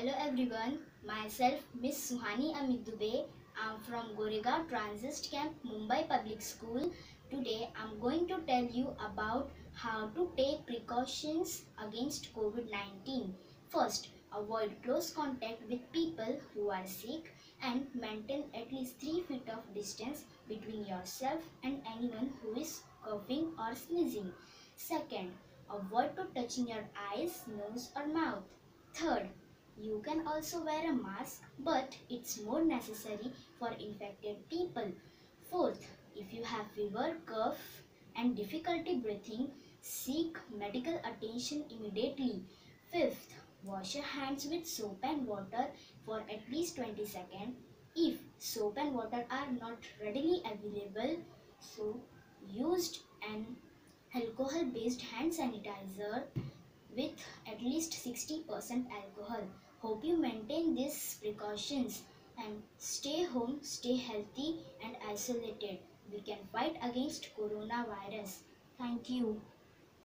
Hello everyone, myself Miss Suhani Amit Dubey. I'm from Goregaon Transist Camp, Mumbai Public School. Today I'm going to tell you about how to take precautions against COVID-19. First, avoid close contact with people who are sick and maintain at least 3 feet of distance between yourself and anyone who is coughing or sneezing. Second, avoid to touching your eyes, nose or mouth. Third, you can also wear a mask, but it's more necessary for infected people. Fourth, if you have fever, cough, and difficulty breathing, seek medical attention immediately. Fifth, wash your hands with soap and water for at least 20 seconds. If soap and water are not readily available, so used an alcohol based hand sanitizer with at least 60% alcohol. Hope you maintain these precautions and stay home, stay healthy and isolated. We can fight against coronavirus. Thank you.